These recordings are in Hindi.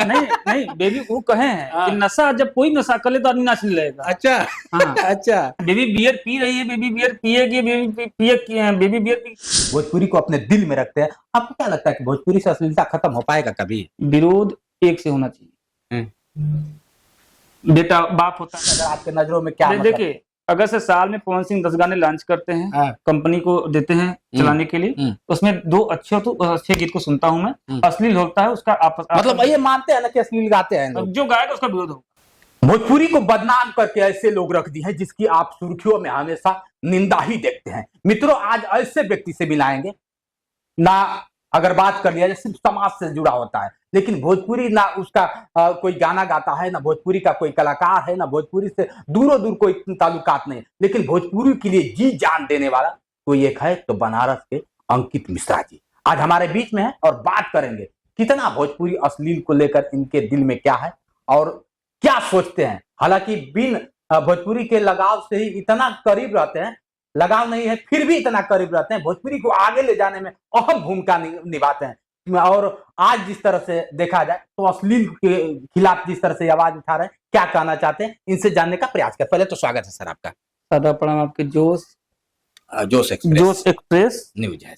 नहीं नहीं, बेबी वो कहे हैं कि नशा, जब कोई नशा कर ले तो आदमी नाचने लगेगा। अच्छा हाँ अच्छा। बेबी बियर पी रही है, बेबी बियर पिएगी, बेबी बियर पी। भोजपुरी को अपने दिल में रखते हैं। आपको क्या लगता है कि भोजपुरी से अश्लीलता खत्म हो पाएगा कभी? विरोध एक से होना चाहिए। बेटा बाप होता है। अगर आपके नजरों में क्या मतलब? देखिए, अगर से साल में पवन सिंह 10 गाने लॉन्च करते हैं, हाँ। कंपनी को देते हैं चलाने के लिए, उसमें 2 अच्छे गीत को सुनता हूं मैं, अश्लील होता है उसका मतलब ये मानते हैं ना कि अश्लील गाते हैं लोग? जो गाएगा उसका विरोध होगा। भोजपुरी को बदनाम करके ऐसे लोग रख दी हैं जिसकी आप सुर्खियों में हमेशा निंदा ही देखते हैं। मित्रों, आज ऐसे व्यक्ति से मिलाएंगे ना, अगर बात कर लिया जाए सिर्फ समाज से जुड़ा होता है, लेकिन भोजपुरी ना उसका कोई गाना गाता है, ना भोजपुरी का कोई कलाकार है, ना भोजपुरी से दूरों दूर कोई ताल्लुकात नहीं, लेकिन भोजपुरी के लिए जी जान देने वाला कोई एक है तो बनारस के अंकित मिश्रा जी आज हमारे बीच में है और बात करेंगे कितना भोजपुरी अश्लील को लेकर इनके दिल में क्या है और क्या सोचते हैं। हालांकि बिन भोजपुरी के लगाव से ही इतना करीब रहते हैं, लगाव नहीं है फिर भी इतना करीब रहते हैं, भोजपुरी को आगे ले जाने में अहम भूमिका निभाते हैं। और आज जिस तरह से देखा जाए तो अश्लील के खिलाफ जिस तरह से आवाज उठा रहे हैं, क्या कहना चाहते हैं, इनसे जानने का प्रयास कर। पहले तो स्वागत है सर आपका। सादा प्रणाम आपके जोश एक्सप्रेस न्यूज है।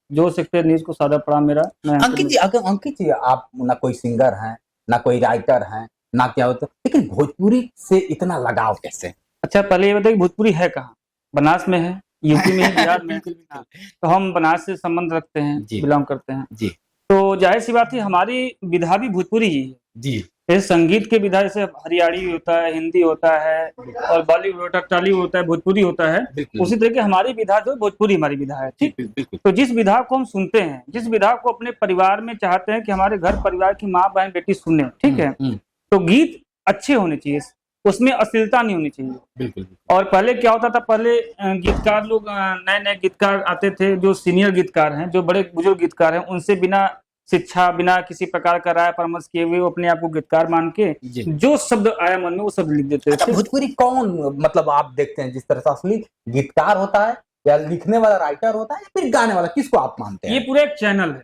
जोश एक्सप्रेस न्यूज को सादा प्रणाम मेरा। अंकित जी आप ना कोई सिंगर हैं, ना कोई राइटर हैं, ना क्या होता, लेकिन भोजपुरी से इतना लगाव कैसे? अच्छा पहले ये बताइए भोजपुरी है कहाँ? बनारस में है, यूपी में है, बिहार में। तो हम बनारस से संबंध रखते हैं, बिलोंग करते हैं जी। तो जाहिर सी बात है हमारी विधा भी भोजपुरी ही है जी। इस संगीत के विधा जैसे हरियाणी होता है, हिंदी होता है और बॉलीवुड होता है, टॉलीवुड होता है, भोजपुरी होता है, उसी तरह की हमारी विधा जो भोजपुरी हमारी विधा है। ठीक, तो जिस विधा को हम सुनते हैं, जिस विधा को अपने परिवार में चाहते हैं कि हमारे घर परिवार की माँ बहन बेटी सुने, ठीक है, तो गीत अच्छे होने चाहिए, उसमें अश्लीलता नहीं होनी चाहिए। बिल्कुल। और पहले क्या होता था, पहले गीतकार लोग नए नए गीतकार आते थे, जो सीनियर गीतकार हैं, जो बड़े बुजुर्ग गीतकार हैं, उनसे बिना शिक्षा, बिना किसी प्रकार का राय परामर्श किए हुए अपने आप को गीतकार मान के जो शब्द आया मन में वो शब्द लिख देते थे। भोजपुरी कौन मतलब आप देखते हैं जिस तरह से असली गीतकार होता है या लिखने वाला राइटर होता है या फिर गाने वाला, किसको आप मानते हैं? ये पूरा एक चैनल है।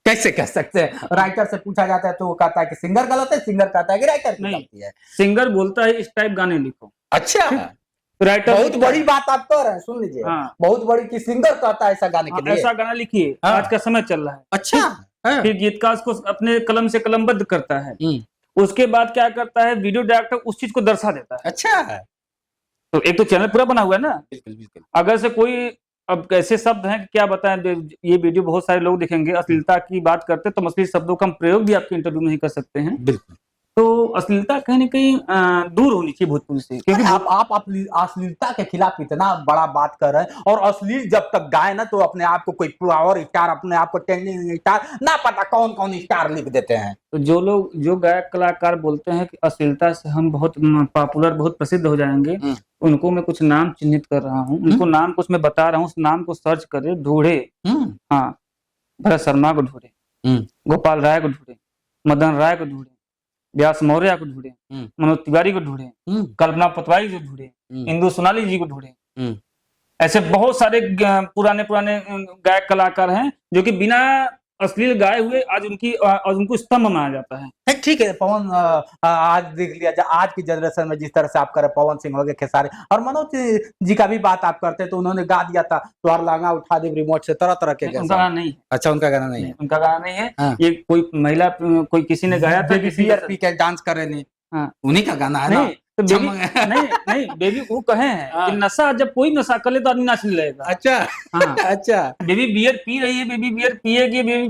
कैसे कह सकते हैं? राइटर से पूछा जाता है तो वो कहता है कि सिंगर गलत है, सिंगर कहता है कि राइटर की गलती है। सिंगर बोलता है इस टाइप गाने लिखो। अच्छा, राइटर बहुत बड़ी बात आप कह रहे हैं, सुन लीजिए। बहुत बड़ी कि सिंगर कहता है ऐसा गाने के लिए, ऐसा गाना लिखिए, आज का समय चल रहा है। अच्छा, फिर गीतकार उसको अपने कलम से कलमबद्ध करता है, उसके बाद क्या करता है, वीडियो डायरेक्टर उस चीज को दर्शा देता है। अच्छा, तो एक तो चैनल पूरा बना हुआ है ना। बिल्कुल बिल्कुल। अगर से कोई अब ऐसे शब्द हैं कि क्या बताएं, ये वीडियो बहुत सारे लोग देखेंगे, अश्लीलता की बात करते तो अश्लील शब्दों का हम प्रयोग भी आपके इंटरव्यू में ही कर सकते हैं। बिल्कुल। तो अश्लीलता कहीं ना कहीं दूर होनी चाहिए भोजपुरी से, क्योंकि आप अश्लीलता के खिलाफ इतना बड़ा बात कर रहे हैं, और अश्लील जब तक गाए ना तो अपने आप को कोई पावर स्टार, अपने आप को ट्रेंडिंग स्टार, ना पता कौन कौन स्टार लिख देते हैं। तो जो लोग, जो गायक कलाकार बोलते हैं कि अश्लीलता से हम बहुत पॉपुलर, बहुत प्रसिद्ध हो जाएंगे, उनको मैं कुछ नाम चिन्हित कर रहा हूँ, उनको नाम कुछ मैं बता रहा हूँ, उस नाम को सर्च करे, ढूंढे। हाँ, भरत शर्मा को ढूंढे, गोपाल राय को ढूंढे, मदन राय को ढूंढे, व्यास मौर्य को ढूंढे, मनोज तिवारी को ढूंढे, कल्पना पटवारी को ढूंढे, इंदु सोनाली जी को ढूंढे। ऐसे बहुत सारे पुराने गायक कलाकार हैं जो कि बिना अश्लील गाए हुए आज उनको स्तंभ माना जाता है। ठीक है पवन, आज देख लिया जाए आज की जनरेशन में जिस तरह से आप कर रहे, पवन सिंह हो गए, खेसारी और मनोज जी का भी बात आप करते तो उन्होंने गा दिया था तो लांगा उठा दे रिमोट से, तरह तरह के। उनका गाना नहीं है। अच्छा, उनका गाना नहीं है। उनका गाना नहीं है। हाँ। ये कोई महिला, कोई किसी ने गाया था, पी के डांस कर रहे, हाँ, उन्हीं का गाना है ना। तो बेबी नहीं बेबी वो कहे हैं कि नशा, जब कोई नशा कर ले तो आदमी नाचने लगेगा। अच्छा, हाँ। अच्छा, बेबी बियर पी रही है, बेबी बियर पिएगी, बेबी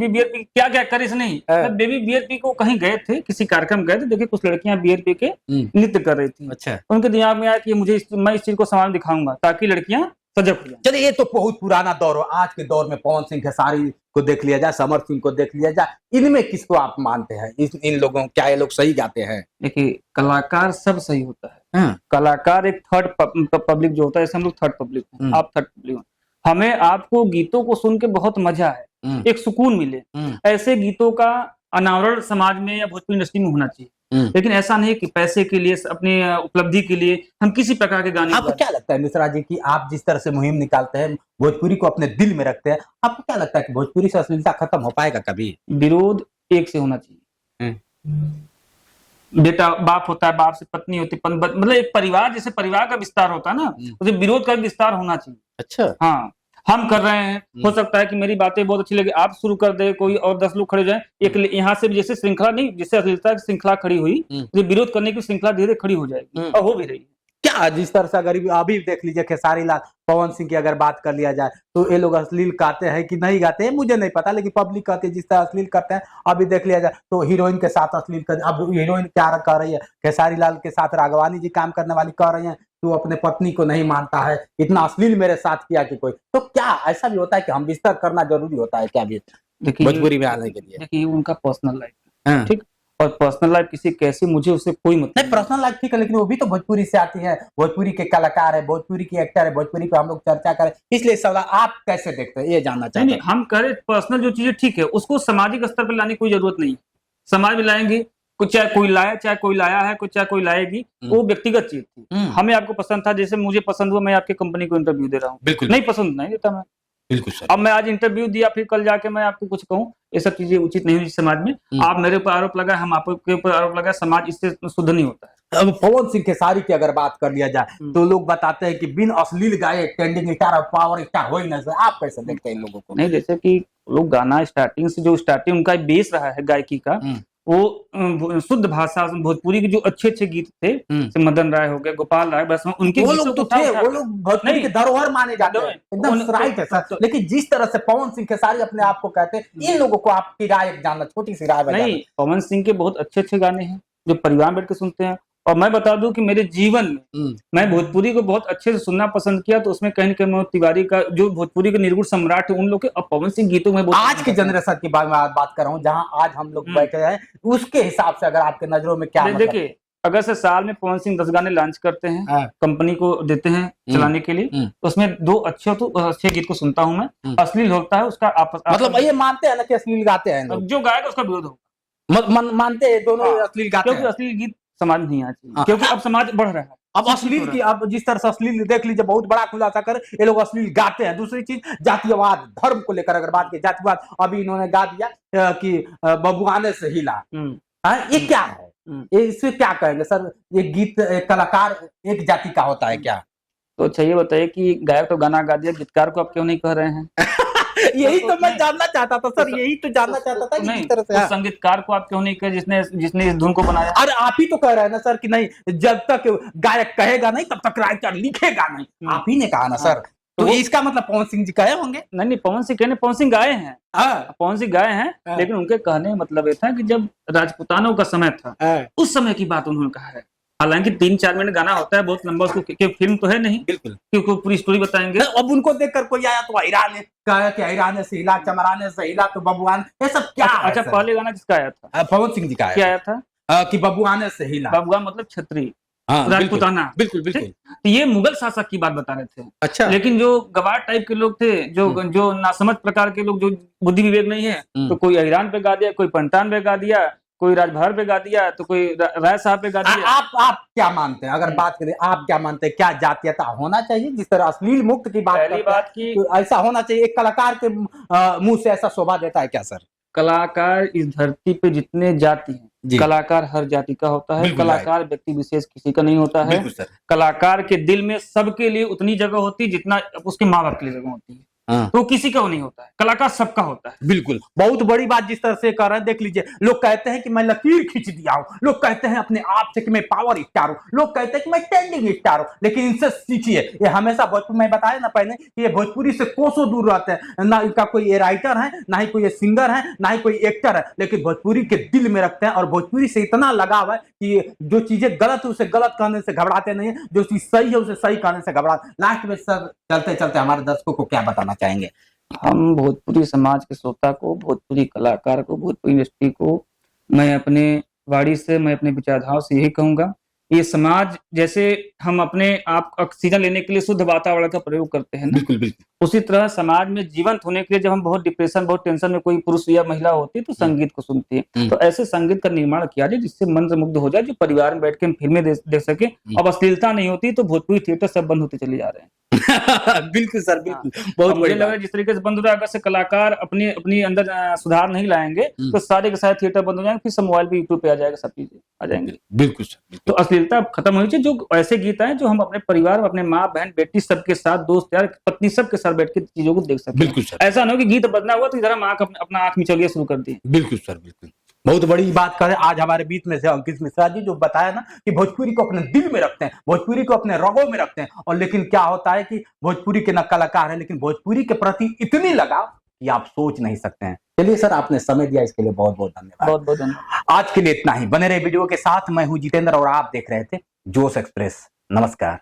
बियर पी क्या क्या करे नहीं। बेबी बियर पी को कहीं गए थे, किसी कार्यक्रम गए थे, देखिए कुछ लड़कियां बियर पी के नृत्य कर रही थी। अच्छा, उनके दिमाग में आया कि मैं इस चीज को सामान दिखाऊंगा ताकि लड़कियां सजग हो जाए। चलिए, ये तो बहुत पुराना दौर हो। आज के दौर में पवन सिंह, खेसारी को देख लिया जाए, समर सिंह को देख लिया जाए, इनमें किसको आप मानते हैं? इन लोगों, क्या ये लोग सही गाते हैं? देखिए, कलाकार सब सही होता है। कलाकार एक थर्ड पब्लिक जो होता है, जैसे हम लोग थर्ड पब्लिक हैं, आप थर्ड पब्लिक। हमें आपको गीतों को सुन के बहुत मजा है, एक सुकून मिले, ऐसे गीतों का अनावरण समाज में या भोजपुरी इंडस्ट्री में होना चाहिए। लेकिन ऐसा नहीं कि पैसे के लिए, अपनी उपलब्धि के लिए हम किसी प्रकार के गाने। आपको क्या लगता है मिश्रा जी कि आप जिस तरह से मुहिम निकालते हैं, भोजपुरी को अपने दिल में रखते हैं, आपको क्या लगता है कि भोजपुरी से अश्लीलता खत्म हो पाएगा कभी? विरोध एक से होना चाहिए। बेटा बाप होता है, बाप से पत्नी होती है, मतलब एक परिवार जैसे परिवार का विस्तार होता है ना, उसे विरोध का विस्तार होना चाहिए। अच्छा, हाँ, हम कर रहे हैं, हो सकता है कि मेरी बातें बहुत अच्छी लगे, आप शुरू कर दे, कोई और 10 लोग खड़े हो जाए, एक यहाँ से भी जैसे श्रृंखला नहीं, जैसे अश्लीलता की श्रृंखला खड़ी हुई, तो विरोध करने की श्रृंखला धीरे धीरे खड़ी हो जाएगी और हो भी रही है। क्या जिस तरह से अगर अभी देख लीजिए खेसारी लाल, पवन सिंह की अगर बात कर लिया जाए तो ये लोग अश्लील गाते हैं कि नहीं गाते हैं मुझे नहीं पता, लेकिन पब्लिक कहती है जिस तरह अश्लील करते हैं। अभी देख लिया जाए तो हीरोइन के साथ अश्लील कर, अब हीरोइन क्या कह रही है, खेसारी लाल के साथ राघवानी जी काम करने वाली कह रही है तू अपने पत्नी को नहीं मानता है, इतना अश्लील मेरे साथ किया कि कोई। तो क्या ऐसा भी होता है कि हम विस्तार करना जरूरी होता है क्या भी भोजपुरी में आने के लिए? देखिए उनका पर्सनल लाइफ है, ठीक, और पर्सनल लाइफ किसी कैसी मुझे उससे कोई मतलब नहीं। पर्सनल लाइफ ठीक है, लेकिन वो भी तो भोजपुरी से आती है, भोजपुरी के कलाकार है, भोजपुरी की एक्टर है, भोजपुरी पे हम लोग चर्चा करें, इसलिए सवाल आप कैसे देखते हैं ये जानना चाहते हैं। हम करें पर्सनल जो चीजें ठीक है, उसको सामाजिक स्तर पर लाने की कोई जरूरत नहीं। समाज में लाएंगे, चाहे कोई लाए, चाहे कोई लाया है, चाहे कोई लाएगी, वो व्यक्तिगत चीज थी। हमें आपको पसंद था, जैसे मुझे पसंद हुआ, मैं आपकी कंपनी को इंटरव्यू दे रहा हूँ, बिल्कुल नहीं पसंद नहीं देता मैं, बिल्कुल सर। अब मैं आज इंटरव्यू दिया, फिर कल जाके मैं आपको कुछ कहूँ, ये सब चीजें उचित नहीं हुई समाज में। आप मेरे ऊपर आरोप लगाए, हम आपके ऊपर आरोप लगाए, समाज इससे शुद्ध नहीं होता है। अब पवन सिंह खेसारी की अगर बात कर लिया जाए तो लोग बताते हैं कि बिन अश्लील गाए ट्रेंडिंग स्टार और पावर स्टार हो ही नहीं सकता। आप कैसे देखते हैं इन लोगों को? नहीं, जैसे कि लोग गाना स्टार्टिंग से जो स्टार्टिंग उनका बेस रहा है गायकी का, वो शुद्ध भाषा भोजपुरी के जो अच्छे अच्छे गीत थे, जैसे मदन राय हो गए, गोपाल राय, बस उनके वो लोग तो थे, वो लोग भोजपुरी के धरोहर माने जाते हैं, एकदम राइट है सर। लेकिन जिस तरह से पवन सिंह खेसारी अपने आप को कहते हैं, इन लोगों को आपकी राय जानना, छोटी सी राय। नहीं, पवन सिंह के बहुत अच्छे अच्छे गाने हैं जो परिवार में बैठ के सुनते हैं। और मैं बता दूं कि मेरे जीवन में मैं भोजपुरी को बहुत अच्छे से सुनना पसंद किया, तो उसमें कहीं न कहीं मनोज तिवारी का जो भोजपुरी के निर्गुण सम्राट है उन लोग के, और पवन सिंह गीतों में आज के जनरेशन की बात कर रहा हूँ, जहाँ आज हम लोग बैठे हैं, उसके हिसाब से अगर आपके नजरों में क्या देखिए, अगर से साल में पवन सिंह 10 गाने लॉन्च करते हैं, कंपनी को देते हैं चलाने के लिए, तो उसमें 2 अच्छे गीत को सुनता हूँ मैं। अश्लील होता है उसका आपस, मतलब ये मानते हैं ना कि अश्लील गाते हैं, जो गाएगा उसका विरोध होगा, मानते हैं दोनों अश्लील गाते हैं, क्योंकि अश्लील गीत समाज में नहीं आना चाहिए, क्योंकि अब समाज बढ़ रहा है। अब अश्लील की, अब जिस तरह से अश्लील देख लीजिए, बहुत बड़ा खुलासा कर ये लोग अश्लील गाते हैं। दूसरी चीज जातीयवाद, धर्म को लेकर अगर बात की, जातिवाद, अभी इन्होंने गा दिया कि बबुआने से हिला, ये क्या है? ये इससे क्या कहेंगे सर? ये गीत कलाकार एक जाति का होता है क्या? तो अच्छा ये बताइए कि गायक तो गाना गा दिया, गीतकार को आप क्यों नहीं कह रहे हैं? यही तो मैं जानना चाहता था सर, यही तो जानना चाहता था कि किस तरह से संगीतकार को आप क्यों नहीं कहे जिसने इस धुन को बनाया? अरे आप ही तो कह रहे हैं ना सर कि नहीं, जब तक गायक कहेगा नहीं तब तक राइटर लिखेगा नहीं, आप ही ने कहा ना सर। तो इसका मतलब पवन सिंह जी कहे होंगे? नहीं, पवन सिंह कहने, पवन सिंह गाए हैं, पवन सिंह गाए हैं, लेकिन उनके कहने का मतलब ये था कि जब राजपूतानों का समय था, उस समय की बात उन्होंने कहा है। हालांकि 3-4 मिनट गाना होता है, बहुत लंबा, उसको फिल्म तो है नहीं, बिल्कुल, क्योंकि पूरी स्टोरी बताएंगे। अब उनको देखकर कोई आया तो ईरान कहा कि ईरान से हिला, चमराने से हिला, तो बबुआन, ये सब क्या? अच्छा, पहले गाना किसका आया था? पवन सिंह जी का क्या आया था? कि बबुआने से हिला। बबुआन मतलब क्षत्रिय, राजपूताना, बिल्कुल बिल्कुल। तो ये मुगल शासक की बात बता रहे थे। अच्छा। लेकिन जो गवार टाइप के लोग थे, जो नासमझ प्रकार के लोग, जो बुद्धि विवेक नहीं है, तो कोई ईरान पे गा दिया, कोई पंतान पे गा दिया, कोई राजभर पे गा दिया, तो कोई राय साहब पे गा दिया। आप क्या मानते हैं? अगर बात करें, आप क्या मानते हैं, क्या जातीयता होना चाहिए? जिस तरह अश्लील मुक्त की बात की, तो ऐसा होना चाहिए? एक कलाकार के मुंह से ऐसा शोभा देता है क्या सर? कलाकार इस धरती पे जितने जाति हैं, कलाकार हर जाति का होता है, कलाकार व्यक्ति विशेष किसी का नहीं होता है। कलाकार के दिल में सबके लिए उतनी जगह होती है जितना उसके माँ बाप के लिए जगह होती है, तो किसी का नहीं होता है। कलाकार सबका होता है। बिल्कुल, बहुत बड़ी बात जिस तरह से कर रहे हैं, देख लीजिए, लोग कहते हैं कि मैं लकीर खींच दिया हूं, लोग कहते हैं अपने आप से कि मैं पावर स्टार हूं, लोग कहते हैं कि मैं ट्रेंडिंग स्टार हूं, लेकिन इनसे सीखिए। ये हमेशा भोजपुरी, मैं बताया ना पहले कि ये भोजपुरी से कोसों दूर रहते हैं, ना इनका कोई ये राइटर है, ना ही कोई ये सिंगर है, ना ही कोई एक्टर है, लेकिन भोजपुरी के दिल में रखते हैं और भोजपुरी से इतना लगाव है कि जो चीजें गलत है उसे गलत कहने से घबराते नहीं है, जो चीज सही है उसे सही कहने से घबरा। लास्ट में सर चलते चलते हमारे दर्शकों को क्या बताना चाहेंगे? हम भोजपुरी समाज के श्रोता को, भोजपुरी कलाकार को, भोजपुरी इंडस्ट्री को मैं अपने वाणी से, मैं अपने विचारधारा से यही कहूंगा, ये समाज जैसे हम अपने आप ऑक्सीजन लेने के लिए शुद्ध वातावरण का प्रयोग करते हैं, बिल्कुल बिल्कुल, उसी तरह समाज में जीवंत होने के लिए जब हम बहुत डिप्रेशन, बहुत टेंशन में कोई पुरुष या महिला होती है तो संगीत को सुनती है, तो ऐसे संगीत का निर्माण किया जाए जिससे मन से मुग्ध हो जाए, जो परिवार में बैठ के हम फिल्में देख सके। अब अश्लीलता नहीं होती तो भोजपुरी थिएटर सब बंद होते चले जा रहे हैं। बिल्कुल सर, बिल्कुल, बहुत मुझे बड़ी लग रहा बात। है जिस तरीके से बंद हो रहा है, अगर से कलाकार अपने अपनी अंदर सुधार नहीं लाएंगे तो सारे के सारे थिएटर बंद हो जाएंगे, फिर सब मोबाइल पे यूट्यूब पे आ जाएगा, सब चीजें आ जाएंगी। बिल्कुल सर, तो बिल्कुल। अश्लीलता खत्म होनी चाहिए। जो ऐसे गीत हैं जो हम अपने परिवार में अपने माँ बहन बेटी सबके साथ, दोस्त यार पत्नी सबके साथ बैठ के चीजों को देख सकते हैं। बिल्कुल सर। ऐसा ना हो कि गीत बजना हुआ तो इधर हम अपना आंख मिचौलिया शुरू कर दी। बिल्कुल सर, बिल्कुल। बहुत बड़ी बात करें आज हमारे बीच में से अंकित मिश्रा जी, जो बताया ना कि भोजपुरी को अपने दिल में रखते हैं, भोजपुरी को अपने रगों में रखते हैं, और लेकिन क्या होता है कि भोजपुरी के न कलाकार है, लेकिन भोजपुरी के प्रति इतनी लगाव कि आप सोच नहीं सकते हैं। चलिए सर, आपने समय दिया, इसके लिए बहुत बहुत धन्यवाद। बहुत बहुत धन्यवाद। आज के लिए इतना ही। बने रहे वीडियो के साथ। मैं हूं जितेंद्र और आप देख रहे थे जोश एक्सप्रेस। नमस्कार।